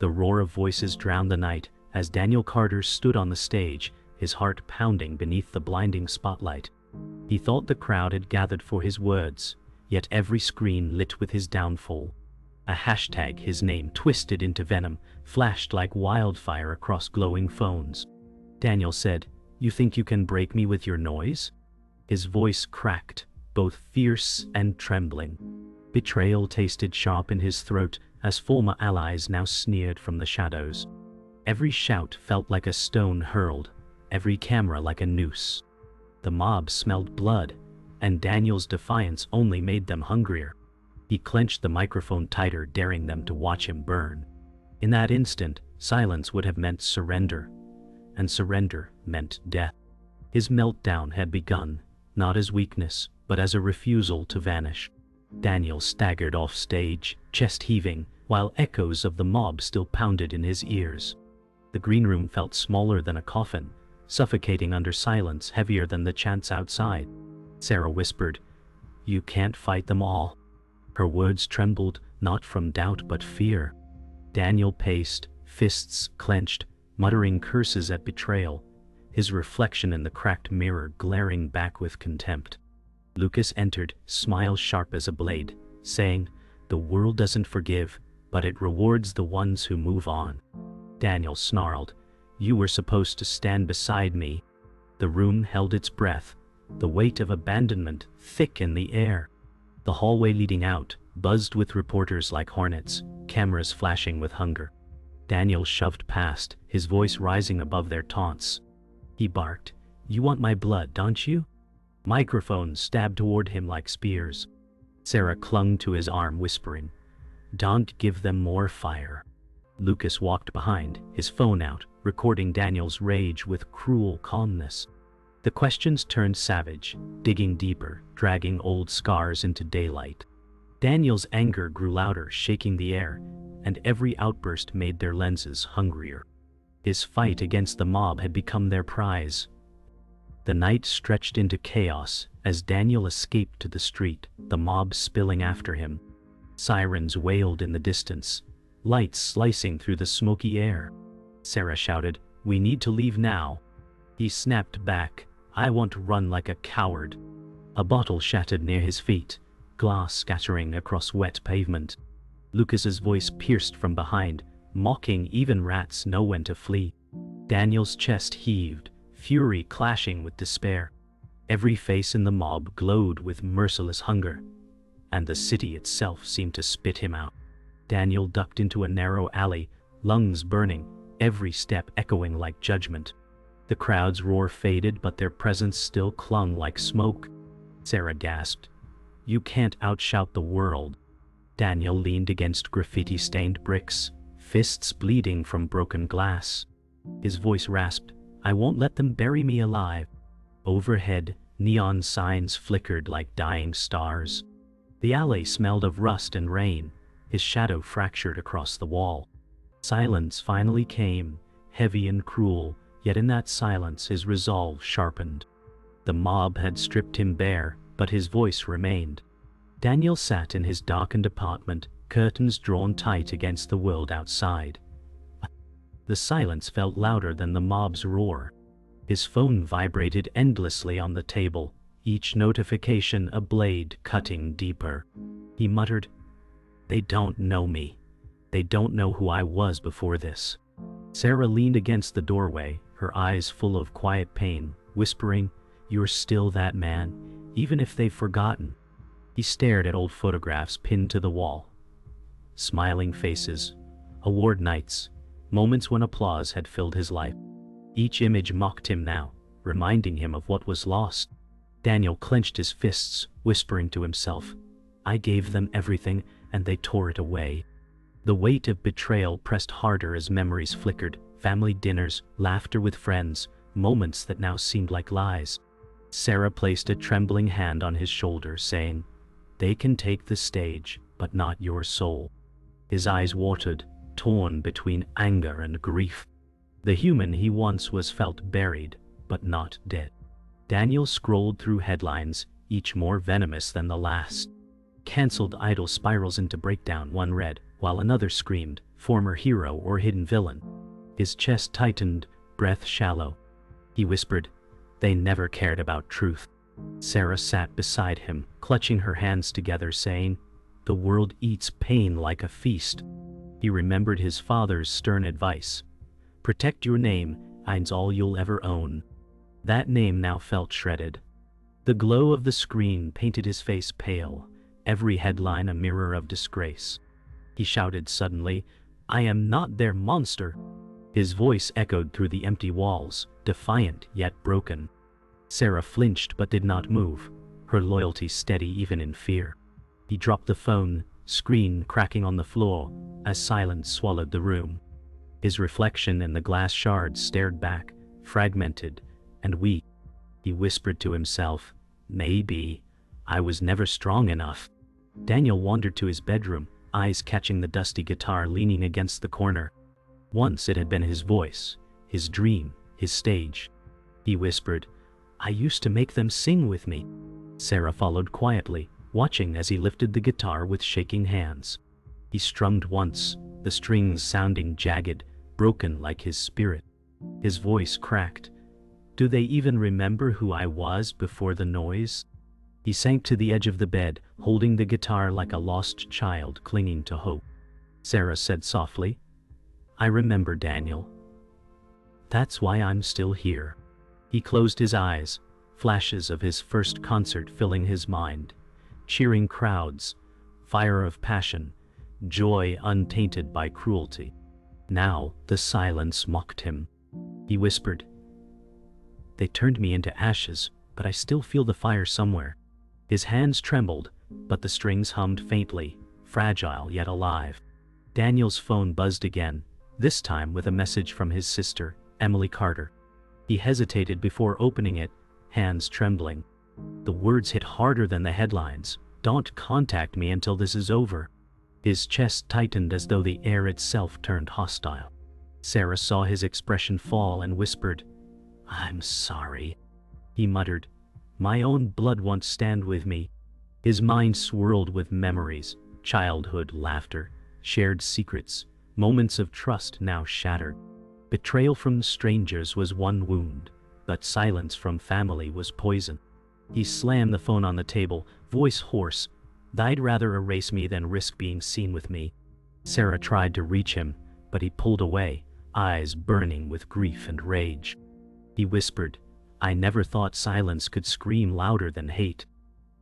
The roar of voices drowned the night as Daniel Carter stood on the stage, his heart pounding beneath the blinding spotlight. He thought the crowd had gathered for his words, yet every screen lit with his downfall. A hashtag, his name twisted into venom, flashed like wildfire across glowing phones. Daniel said, "You think you can break me with your noise?" His voice cracked, both fierce and trembling. Betrayal tasted sharp in his throat as former allies now sneered from the shadows. Every shout felt like a stone hurled, every camera like a noose. The mob smelled blood, and Daniel's defiance only made them hungrier. He clenched the microphone tighter, daring them to watch him burn. In that instant, silence would have meant surrender, and surrender meant death. His meltdown had begun, not as weakness, but as a refusal to vanish. Daniel staggered off stage, chest heaving, while echoes of the mob still pounded in his ears. The green room felt smaller than a coffin, suffocating under silence heavier than the chants outside. Sarah whispered, "You can't fight them all." Her words trembled, not from doubt but fear. Daniel paced, fists clenched, muttering curses at betrayal, his reflection in the cracked mirror glaring back with contempt. Lucas entered, smile sharp as a blade, saying, "The world doesn't forgive, but it rewards the ones who move on." Daniel snarled, "You were supposed to stand beside me." The room held its breath, the weight of abandonment thick in the air. The hallway leading out buzzed with reporters like hornets, cameras flashing with hunger. Daniel shoved past, his voice rising above their taunts. He barked, "You want my blood, don't you?" Microphones stabbed toward him like spears. Sarah clung to his arm, whispering, "Don't give them more fire." Lucas walked behind, his phone out, recording Daniel's rage with cruel calmness. The questions turned savage, digging deeper, dragging old scars into daylight. Daniel's anger grew louder, shaking the air, and every outburst made their lenses hungrier. His fight against the mob had become their prize. The night stretched into chaos as Daniel escaped to the street, the mob spilling after him. Sirens wailed in the distance, lights slicing through the smoky air. Sarah shouted, "We need to leave now." He snapped back, "I won't run like a coward." A bottle shattered near his feet, glass scattering across wet pavement. Lucas's voice pierced from behind, mocking even rats know when to flee. Daniel's chest heaved, fury clashing with despair. Every face in the mob glowed with merciless hunger, and the city itself seemed to spit him out. Daniel ducked into a narrow alley, lungs burning, every step echoing like judgment. The crowd's roar faded, but their presence still clung like smoke. Sarah gasped, "You can't outshout the world." Daniel leaned against graffiti-stained bricks, fists bleeding from broken glass. His voice rasped, "I won't let them bury me alive." Overhead, neon signs flickered like dying stars. The alley smelled of rust and rain, his shadow fractured across the wall. Silence finally came, heavy and cruel, yet in that silence his resolve sharpened. The mob had stripped him bare, but his voice remained. Daniel sat in his darkened apartment, curtains drawn tight against the world outside. The silence felt louder than the mob's roar. His phone vibrated endlessly on the table, each notification a blade cutting deeper. He muttered, "They don't know me. They don't know who I was before this." Sarah leaned against the doorway, her eyes full of quiet pain, whispering, "You're still that man, even if they've forgotten." He stared at old photographs pinned to the wall. Smiling faces, award nights, moments when applause had filled his life. Each image mocked him now, reminding him of what was lost. Daniel clenched his fists, whispering to himself, "I gave them everything, and they tore it away." The weight of betrayal pressed harder as memories flickered, family dinners, laughter with friends, moments that now seemed like lies. Sarah placed a trembling hand on his shoulder, saying, "They can take the stage, but not your soul." His eyes watered, torn between anger and grief. The human he once was felt buried, but not dead. Daniel scrolled through headlines, each more venomous than the last. Cancelled idol spirals into breakdown, one read, while another screamed, former hero or hidden villain. His chest tightened, breath shallow. He whispered, "They never cared about truth." Sarah sat beside him, clutching her hands together, saying, "The world eats pain like a feast." He remembered his father's stern advice. "Protect your name, it's all you'll ever own." That name now felt shredded. The glow of the screen painted his face pale, every headline a mirror of disgrace. He shouted suddenly, "I am not their monster." His voice echoed through the empty walls, defiant yet broken. Sarah flinched but did not move, her loyalty steady even in fear. He dropped the phone, screen cracking on the floor, as silence swallowed the room. His reflection in the glass shards stared back, fragmented and weak. He whispered to himself, "Maybe I was never strong enough." Daniel wandered to his bedroom, eyes catching the dusty guitar leaning against the corner. Once it had been his voice, his dream, his stage. He whispered, "I used to make them sing with me." Sarah followed quietly, watching as he lifted the guitar with shaking hands. He strummed once, the strings sounding jagged, broken like his spirit. His voice cracked. "Do they even remember who I was before the noise?" He sank to the edge of the bed, holding the guitar like a lost child clinging to hope. Sarah said softly, "I remember, Daniel. That's why I'm still here." He closed his eyes, flashes of his first concert filling his mind. Cheering crowds, fire of passion, joy untainted by cruelty. Now the silence mocked him. He whispered, "They turned me into ashes, but I still feel the fire somewhere." His hands trembled, but the strings hummed faintly, fragile yet alive. Daniel's phone buzzed again, this time with a message from his sister, Emily Carter. He hesitated before opening it, hands trembling. The words hit harder than the headlines. "Don't contact me until this is over." His chest tightened as though the air itself turned hostile. Sarah saw his expression fall and whispered, "I'm sorry." He muttered, "My own blood won't stand with me." His mind swirled with memories, childhood laughter, shared secrets, moments of trust now shattered. Betrayal from strangers was one wound, but silence from family was poison. He slammed the phone on the table, voice hoarse, "They'd rather erase me than risk being seen with me." Sarah tried to reach him, but he pulled away, eyes burning with grief and rage. He whispered, "I never thought silence could scream louder than hate."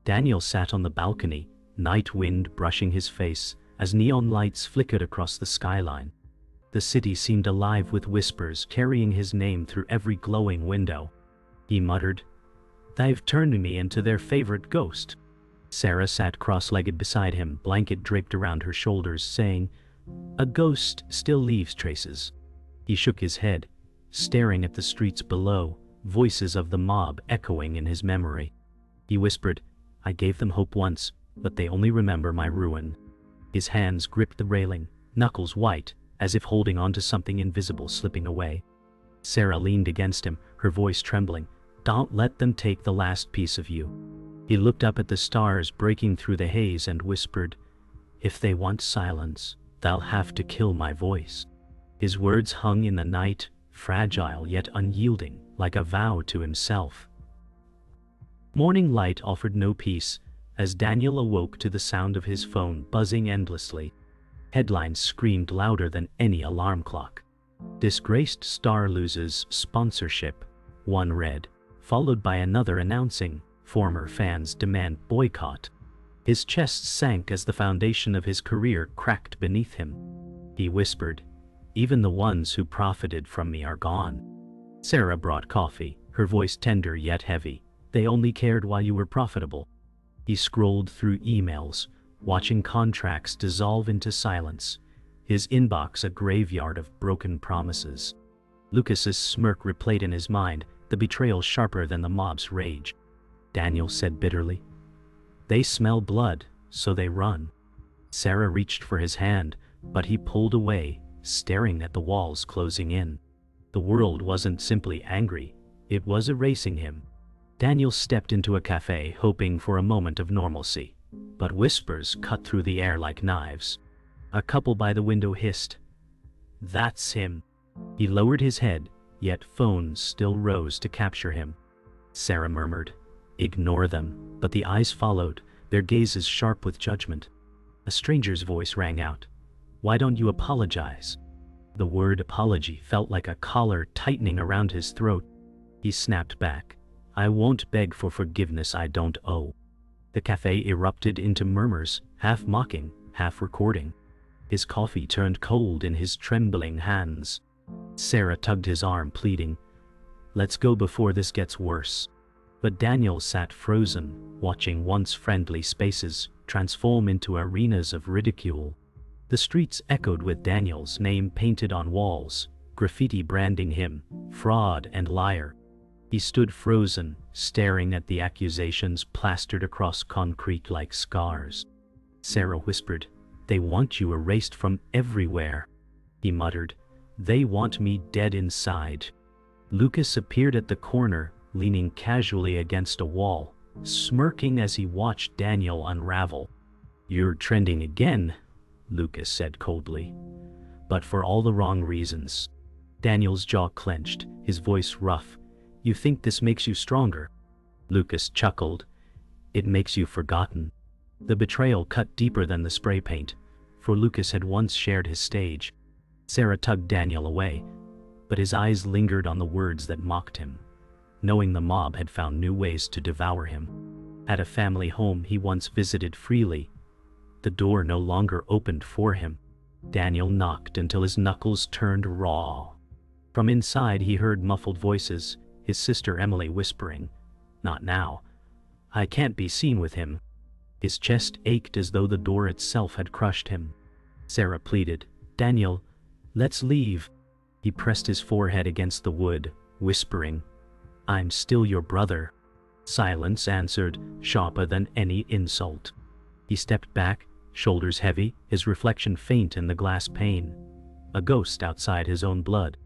Daniel sat on the balcony, night wind brushing his face, as neon lights flickered across the skyline. The city seemed alive with whispers carrying his name through every glowing window. He muttered, "They've turned me into their favorite ghost." Sarah sat cross-legged beside him, blanket draped around her shoulders, saying, "A ghost still leaves traces." He shook his head, staring at the streets below, voices of the mob echoing in his memory. He whispered, "I gave them hope once, but they only remember my ruin." His hands gripped the railing, knuckles white, as if holding on to something invisible slipping away. Sarah leaned against him, her voice trembling, "Don't let them take the last piece of you." He looked up at the stars breaking through the haze and whispered, "If they want silence, they'll have to kill my voice." His words hung in the night, fragile yet unyielding, like a vow to himself. Morning light offered no peace, as Daniel awoke to the sound of his phone buzzing endlessly. Headlines screamed louder than any alarm clock. "Disgraced star loses sponsorship," one read, followed by another announcing, "Former fans demand boycott." His chest sank as the foundation of his career cracked beneath him. He whispered, "Even the ones who profited from me are gone." Sarah brought coffee, her voice tender yet heavy. "They only cared while you were profitable." He scrolled through emails, watching contracts dissolve into silence, his inbox a graveyard of broken promises. Lucas's smirk replayed in his mind, the betrayal sharper than the mob's rage. Daniel said bitterly, "They smell blood, so they run." Sarah reached for his hand, but he pulled away, staring at the walls closing in. The world wasn't simply angry, it was erasing him. Daniel stepped into a cafe, hoping for a moment of normalcy, but whispers cut through the air like knives. A couple by the window hissed, That's him. He lowered his head, yet phones still rose to capture him. Sarah murmured, "Ignore them," but the eyes followed, their gazes sharp with judgment. A stranger's voice rang out. "Why don't you apologize?" The word apology felt like a collar tightening around his throat. He snapped back, "I won't beg for forgiveness I don't owe." The cafe erupted into murmurs, half mocking, half recording. His coffee turned cold in his trembling hands. Sarah tugged his arm, pleading, "Let's go before this gets worse." But Daniel sat frozen, watching once friendly spaces transform into arenas of ridicule. The streets echoed with Daniel's name painted on walls, graffiti branding him fraud and liar. He stood frozen, staring at the accusations plastered across concrete like scars. Sarah whispered, "They want you erased from everywhere." He muttered, "They want me dead inside." Lucas appeared at the corner, leaning casually against a wall, smirking as he watched Daniel unravel. "You're trending again," Lucas said coldly. "But for all the wrong reasons." Daniel's jaw clenched, his voice rough. "You think this makes you stronger?" Lucas chuckled. "It makes you forgotten." The betrayal cut deeper than the spray paint, for Lucas had once shared his stage. Sarah tugged Daniel away, but his eyes lingered on the words that mocked him, knowing the mob had found new ways to devour him. At a family home he once visited freely, the door no longer opened for him. Daniel knocked until his knuckles turned raw. From inside he heard muffled voices, his sister Emily whispering, "Not now. I can't be seen with him." His chest ached as though the door itself had crushed him. Sarah pleaded, "Daniel, let's leave." He pressed his forehead against the wood, whispering, "I'm still your brother." Silence answered, sharper than any insult. He stepped back, shoulders heavy, his reflection faint in the glass pane. A ghost outside his own blood.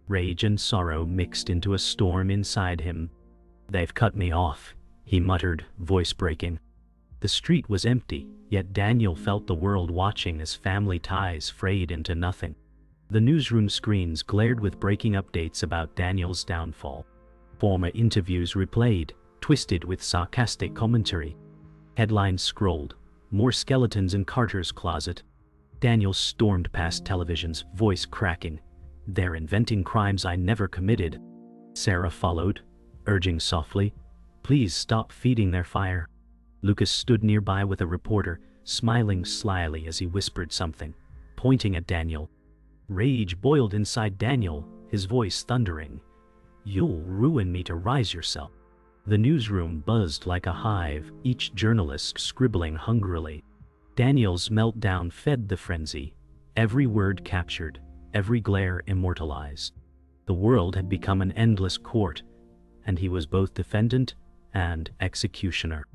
Rage and sorrow mixed into a storm inside him. "They've cut me off," he muttered, voice breaking. The street was empty, yet Daniel felt the world watching as family ties frayed into nothing. The newsroom screens glared with breaking updates about Daniel's downfall. Former interviews replayed, twisted with sarcastic commentary. Headlines scrolled, "More skeletons in Carter's closet." Daniel stormed past televisions, voice cracking, "They're inventing crimes I never committed." Sarah followed, urging softly, "Please stop feeding their fire." Lucas stood nearby with a reporter, smiling slyly as he whispered something, pointing at Daniel. Rage boiled inside Daniel, his voice thundering, "You'll ruin me to rise yourself." The newsroom buzzed like a hive, each journalist scribbling hungrily. Daniel's meltdown fed the frenzy, every word captured, every glare immortalized. The world had become an endless court, and he was both defendant and executioner.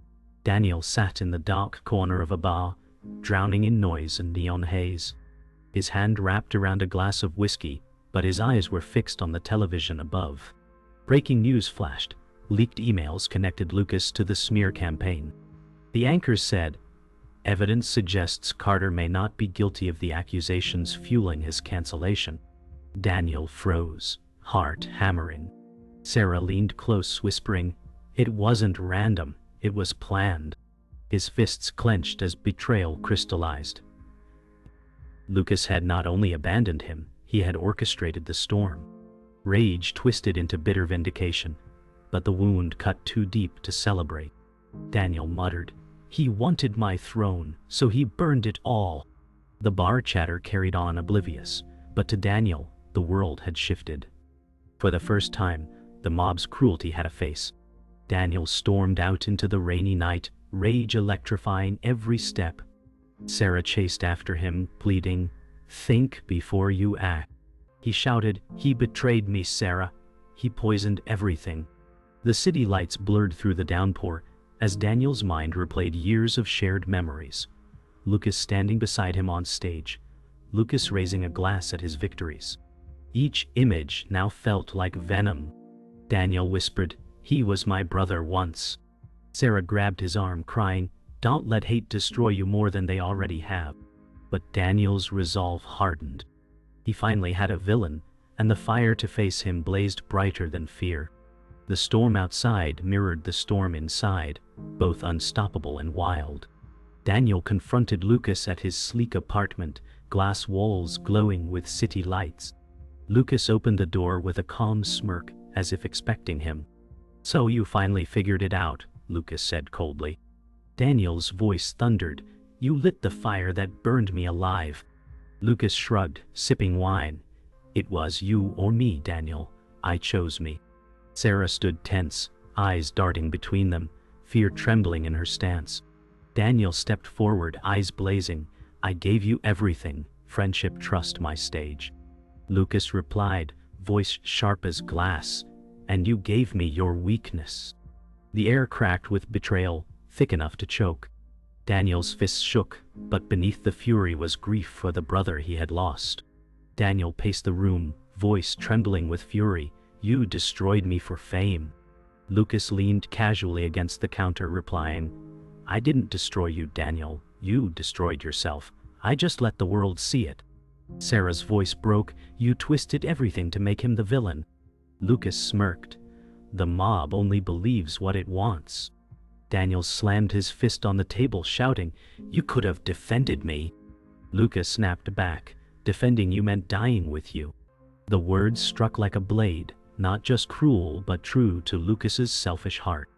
Daniel sat in the dark corner of a bar, drowning in noise and neon haze. His hand wrapped around a glass of whiskey, but his eyes were fixed on the television above. Breaking news flashed. Leaked emails connected Lucas to the smear campaign. The anchors said, "Evidence suggests Carter may not be guilty of the accusations fueling his cancellation." Daniel froze, heart hammering. Sarah leaned close, whispering, "It wasn't random, it was planned." His fists clenched as betrayal crystallized. Lucas had not only abandoned him, he had orchestrated the storm. Rage twisted into bitter vindication, but the wound cut too deep to celebrate. Daniel muttered, "He wanted my throne, so he burned it all." The bar chatter carried on oblivious, but to Daniel, the world had shifted. For the first time, the mob's cruelty had a face. Daniel stormed out into the rainy night, rage electrifying every step. Sarah chased after him, pleading, "Think before you act." He shouted, "He betrayed me, Sarah. He poisoned everything." The city lights blurred through the downpour as Daniel's mind replayed years of shared memories. Lucas standing beside him on stage, Lucas raising a glass at his victories. Each image now felt like venom. Daniel whispered, "He was my brother once." Sarah grabbed his arm, crying, "Don't let hate destroy you more than they already have." But Daniel's resolve hardened. He finally had a villain, and the fire to face him blazed brighter than fear. The storm outside mirrored the storm inside, both unstoppable and wild. Daniel confronted Lucas at his sleek apartment, glass walls glowing with city lights. Lucas opened the door with a calm smirk, as if expecting him. "So you finally figured it out," Lucas said coldly. Daniel's voice thundered, "You lit the fire that burned me alive." Lucas shrugged, sipping wine. "It was you or me, Daniel. I chose me." Sarah stood tense, eyes darting between them, fear trembling in her stance. Daniel stepped forward, eyes blazing. "I gave you everything, friendship, trust, my stage." Lucas replied, voice sharp as glass, "And you gave me your weakness." The air cracked with betrayal, thick enough to choke. Daniel's fists shook, but beneath the fury was grief for the brother he had lost. Daniel paced the room, voice trembling with fury. "You destroyed me for fame." Lucas leaned casually against the counter, replying, "I didn't destroy you, Daniel. You destroyed yourself. I just let the world see it." Sarah's voice broke, "You twisted everything to make him the villain." Lucas smirked. "The mob only believes what it wants." Daniel slammed his fist on the table, shouting, "You could have defended me." Lucas snapped back, "Defending you meant dying with you." The words struck like a blade, not just cruel but true to Lucas's selfish heart.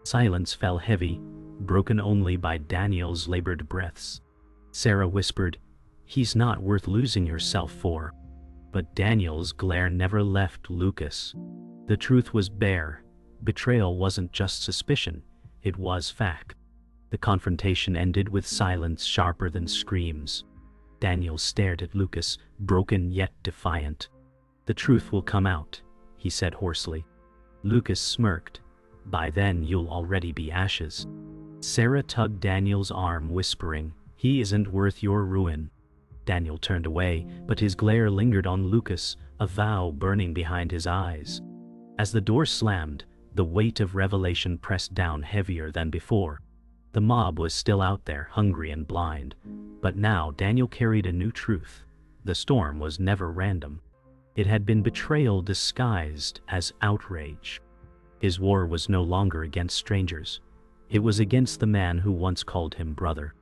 Silence fell heavy, broken only by Daniel's labored breaths. Sarah whispered, "He's not worth losing yourself for." But Daniel's glare never left Lucas. The truth was bare. Betrayal wasn't just suspicion, it was fact. The confrontation ended with silence sharper than screams. Daniel stared at Lucas, broken yet defiant. "The truth will come out," he said hoarsely. Lucas smirked. "By then you'll already be ashes." Sarah tugged Daniel's arm, whispering, "He isn't worth your ruin." Daniel turned away, but his glare lingered on Lucas, a vow burning behind his eyes. As the door slammed, the weight of revelation pressed down heavier than before. The mob was still out there, hungry and blind, but now Daniel carried a new truth. The storm was never random. It had been betrayal disguised as outrage. His war was no longer against strangers. It was against the man who once called him brother.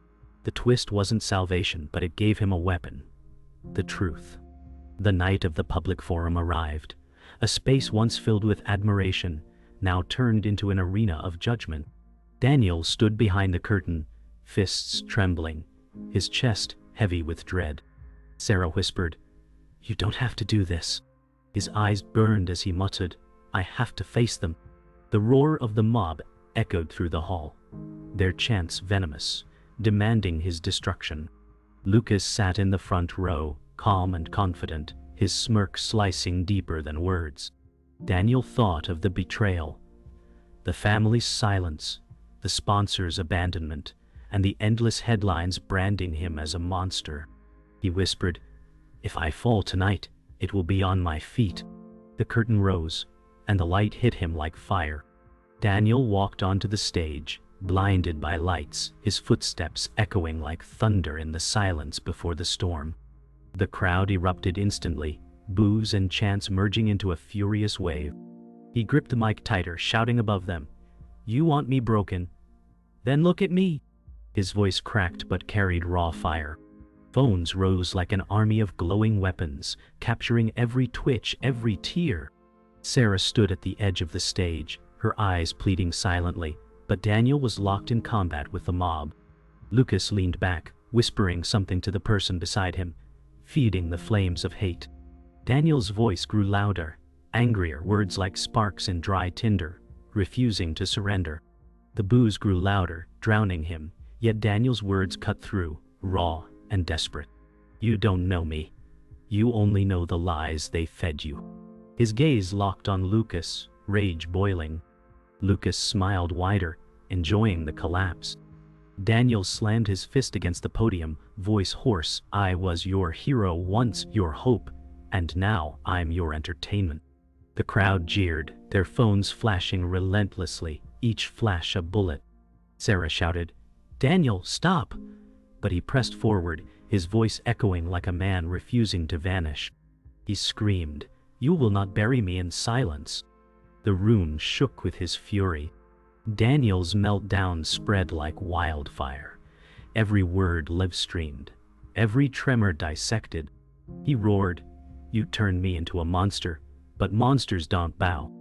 The twist wasn't salvation, but it gave him a weapon. The truth. The night of the public forum arrived. A space once filled with admiration, now turned into an arena of judgment. Daniel stood behind the curtain, fists trembling, his chest heavy with dread. Sarah whispered, "You don't have to do this." His eyes burned as he muttered, "I have to face them." The roar of the mob echoed through the hall, their chants venomous, demanding his destruction. Lucas sat in the front row, calm and confident, his smirk slicing deeper than words. Daniel thought of the betrayal, the family's silence, the sponsor's abandonment, and the endless headlines branding him as a monster. He whispered, "If I fall tonight, it will be on my feet." The curtain rose, and the light hit him like fire. Daniel walked onto the stage, blinded by lights, his footsteps echoing like thunder in the silence before the storm. The crowd erupted instantly, boos and chants merging into a furious wave. He gripped the mic tighter, shouting above them, "You want me broken? Then look at me." His voice cracked but carried raw fire. Phones rose like an army of glowing weapons, capturing every twitch, every tear. Sarah stood at the edge of the stage, her eyes pleading silently, but Daniel was locked in combat with the mob. Lucas leaned back, whispering something to the person beside him, feeding the flames of hate. Daniel's voice grew louder, angrier, words like sparks in dry tinder, refusing to surrender. The boos grew louder, drowning him, yet Daniel's words cut through, raw and desperate. "You don't know me. You only know the lies they fed you." His gaze locked on Lucas, rage boiling. Lucas smiled wider, enjoying the collapse. Daniel slammed his fist against the podium, voice hoarse, "I was your hero once, your hope, and now I'm your entertainment." The crowd jeered, their phones flashing relentlessly, each flash a bullet. Sarah shouted, "Daniel, stop!" But he pressed forward, his voice echoing like a man refusing to vanish. He screamed, "You will not bury me in silence." The room shook with his fury. Daniel's meltdown spread like wildfire. Every word live-streamed, every tremor dissected. He roared, "You turned me into a monster, but monsters don't bow."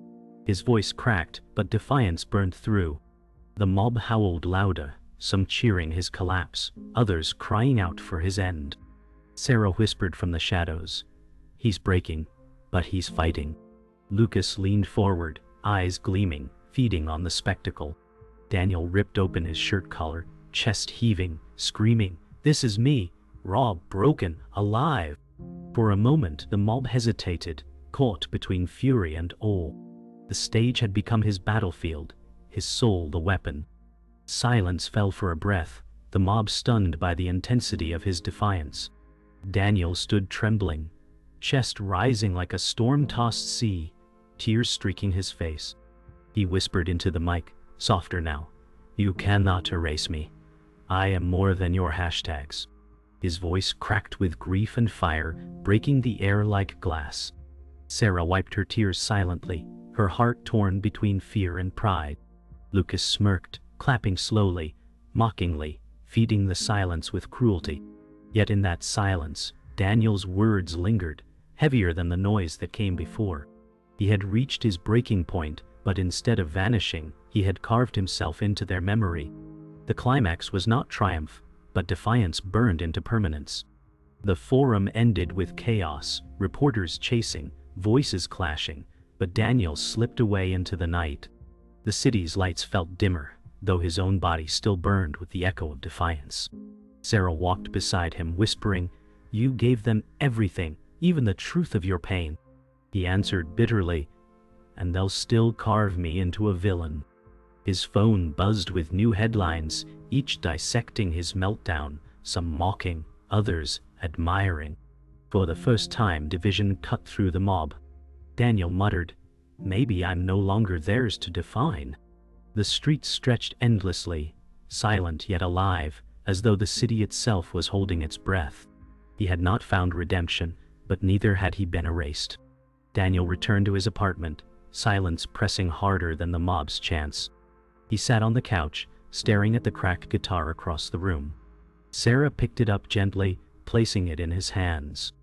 His voice cracked, but defiance burned through. The mob howled louder, some cheering his collapse, others crying out for his end. Sarah whispered from the shadows, "He's breaking, but he's fighting." Lucas leaned forward, eyes gleaming, feeding on the spectacle. Daniel ripped open his shirt collar, chest heaving, screaming, "This is me, raw, broken, alive." For a moment the mob hesitated, caught between fury and awe. The stage had become his battlefield, his soul the weapon. Silence fell for a breath, the mob stunned by the intensity of his defiance. Daniel stood trembling, chest rising like a storm-tossed sea, tears streaking his face. He whispered into the mic, softer now, "You cannot erase me. I am more than your hashtags." His voice cracked with grief and fire, breaking the air like glass. Sarah wiped her tears silently, her heart torn between fear and pride. Lucas smirked, clapping slowly, mockingly, feeding the silence with cruelty. Yet in that silence, Daniel's words lingered, heavier than the noise that came before. He had reached his breaking point, but instead of vanishing, he had carved himself into their memory. The climax was not triumph, but defiance burned into permanence. The forum ended with chaos, reporters chasing, voices clashing, but Daniel slipped away into the night. The city's lights felt dimmer, though his own body still burned with the echo of defiance. Sarah walked beside him, whispering, "You gave them everything, even the truth of your pain." He answered bitterly, "And they'll still carve me into a villain." His phone buzzed with new headlines, each dissecting his meltdown, some mocking, others admiring. For the first time, division cut through the mob. Daniel muttered, "Maybe I'm no longer theirs to define." The streets stretched endlessly, silent yet alive, as though the city itself was holding its breath. He had not found redemption, but neither had he been erased. Daniel returned to his apartment, silence pressing harder than the mob's chants. He sat on the couch, staring at the cracked guitar across the room. Sarah picked it up gently, placing it in his hands.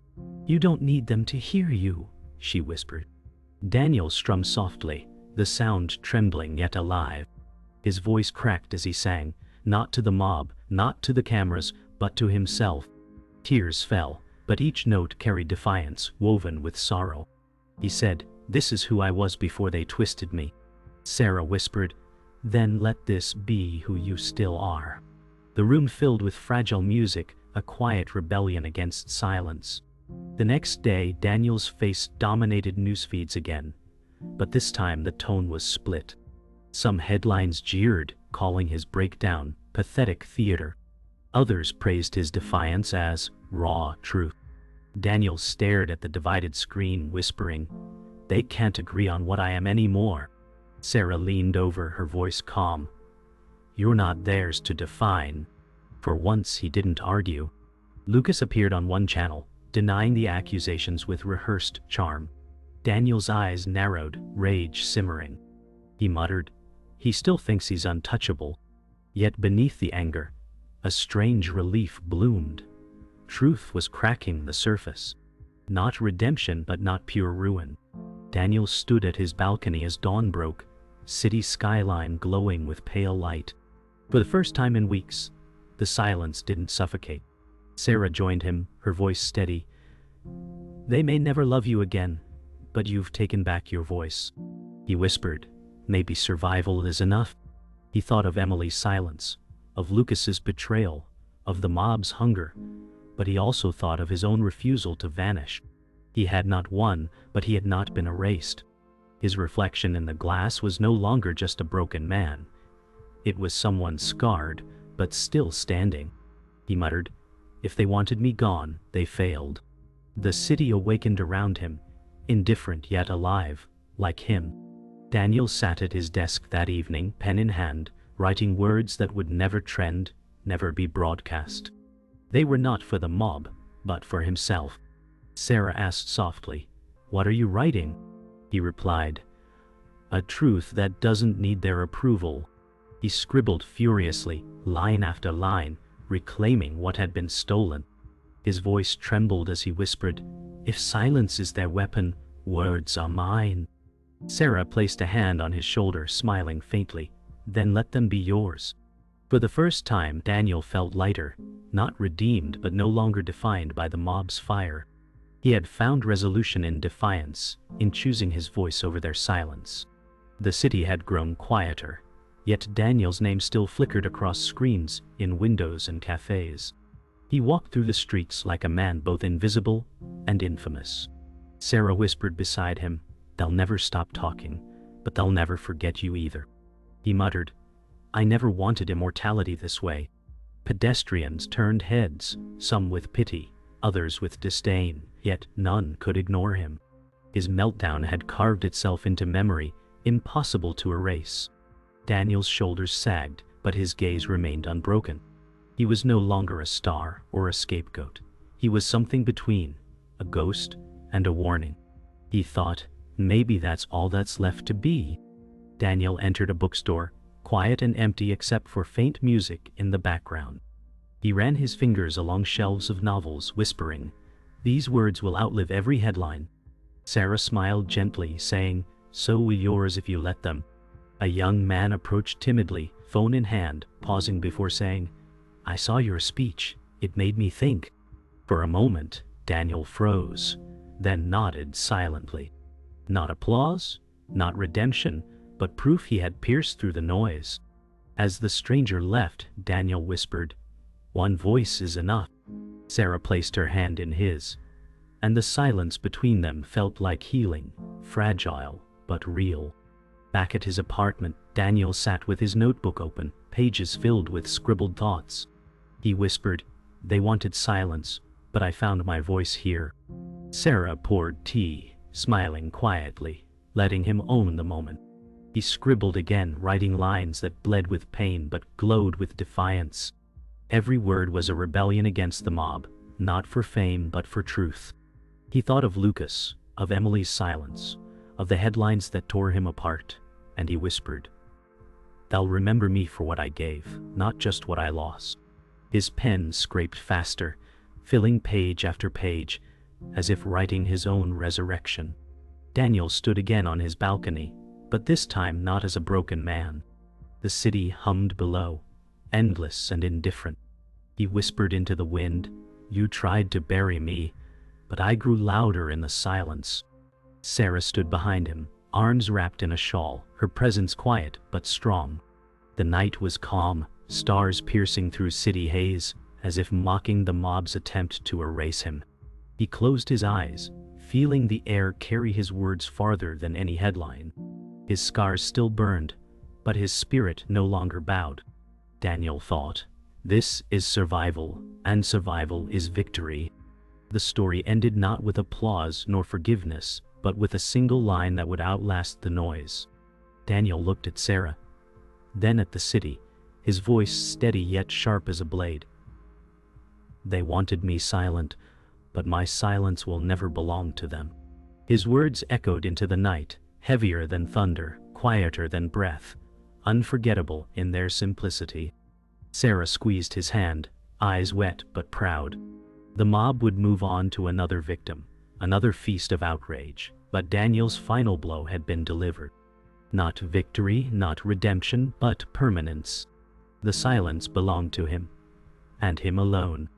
"You don't need them to hear you," she whispered. Daniel strummed softly, the sound trembling yet alive. His voice cracked as he sang, not to the mob, not to the cameras, but to himself. Tears fell, but each note carried defiance, woven with sorrow. He said, "This is who I was before they twisted me." Sarah whispered, "Then let this be who you still are." The room filled with fragile music, a quiet rebellion against silence. The next day, Daniel's face dominated newsfeeds again, but this time the tone was split. Some headlines jeered, calling his breakdown pathetic theater. Others praised his defiance as raw truth. Daniel stared at the divided screen, whispering, "They can't agree on what I am anymore." Sarah leaned over, her voice calm. "You're not theirs to define." For once he didn't argue. Lucas appeared on one channel, denying the accusations with rehearsed charm. Daniel's eyes narrowed, rage simmering. He muttered, "He still thinks he's untouchable." Yet beneath the anger, a strange relief bloomed. Truth was cracking the surface. Not redemption, but not pure ruin. Daniel stood at his balcony as dawn broke, city skyline glowing with pale light. For the first time in weeks, the silence didn't suffocate. Sarah joined him, her voice steady. "They may never love you again, but you've taken back your voice." He whispered, "Maybe survival is enough." He thought of Emily's silence, of Lucas's betrayal, of the mob's hunger, but he also thought of his own refusal to vanish. He had not won, but he had not been erased. His reflection in the glass was no longer just a broken man. It was someone scarred, but still standing. He muttered, "If they wanted me gone, they failed." The city awakened around him, indifferent yet alive, like him. Daniel sat at his desk that evening, pen in hand, writing words that would never trend, never be broadcast. They were not for the mob, but for himself. Sarah asked softly, "What are you writing?" He replied, "A truth that doesn't need their approval." He scribbled furiously, line after line, reclaiming what had been stolen. His voice trembled as he whispered, "If silence is their weapon, words are mine." Sarah placed a hand on his shoulder, smiling faintly. "Then let them be yours." For the first time, Daniel felt lighter, not redeemed but no longer defined by the mob's fire. He had found resolution in defiance, in choosing his voice over their silence. The city had grown quieter, yet Daniel's name still flickered across screens, in windows and cafes. He walked through the streets like a man both invisible and infamous. Sarah whispered beside him, "They'll never stop talking, but they'll never forget you either." He muttered, "I never wanted immortality this way." Pedestrians turned heads, some with pity, others with disdain, yet none could ignore him. His meltdown had carved itself into memory, impossible to erase. Daniel's shoulders sagged, but his gaze remained unbroken. He was no longer a star or a scapegoat. He was something between, a ghost and a warning. He thought, maybe that's all that's left to be. Daniel entered a bookstore, quiet and empty except for faint music in the background. He ran his fingers along shelves of novels, whispering, "These words will outlive every headline." Sarah smiled gently, saying, "So will yours if you let them." A young man approached timidly, phone in hand, pausing before saying, "I saw your speech. It made me think." For a moment, Daniel froze, then nodded silently. Not applause, not redemption, but proof he had pierced through the noise. As the stranger left, Daniel whispered, "One voice is enough." Sarah placed her hand in his, and the silence between them felt like healing, fragile but real. Back at his apartment, Daniel sat with his notebook open, pages filled with scribbled thoughts. He whispered, "They wanted silence, but I found my voice here." Sarah poured tea, smiling quietly, letting him own the moment. He scribbled again, writing lines that bled with pain but glowed with defiance. Every word was a rebellion against the mob, not for fame but for truth. He thought of Lucas, of Emily's silence, of the headlines that tore him apart, and he whispered, "They'll remember me for what I gave, not just what I lost." His pen scraped faster, filling page after page, as if writing his own resurrection. Daniel stood again on his balcony, but this time not as a broken man. The city hummed below, endless and indifferent. He whispered into the wind, "You tried to bury me, but I grew louder in the silence." Sarah stood behind him, arms wrapped in a shawl, her presence quiet but strong. The night was calm, stars piercing through city haze, as if mocking the mob's attempt to erase him. He closed his eyes, feeling the air carry his words farther than any headline. His scars still burned, but his spirit no longer bowed. Daniel thought, "This is survival, and survival is victory." The story ended not with applause nor forgiveness, but with a single line that would outlast the noise. Daniel looked at Sarah, then at the city, his voice steady yet sharp as a blade. "They wanted me silent, but my silence will never belong to them." His words echoed into the night, heavier than thunder, quieter than breath, unforgettable in their simplicity. Sarah squeezed his hand, eyes wet but proud. The mob would move on to another victim, another feast of outrage, but Daniel's final blow had been delivered. Not victory, not redemption, but permanence. The silence belonged to him, and him alone.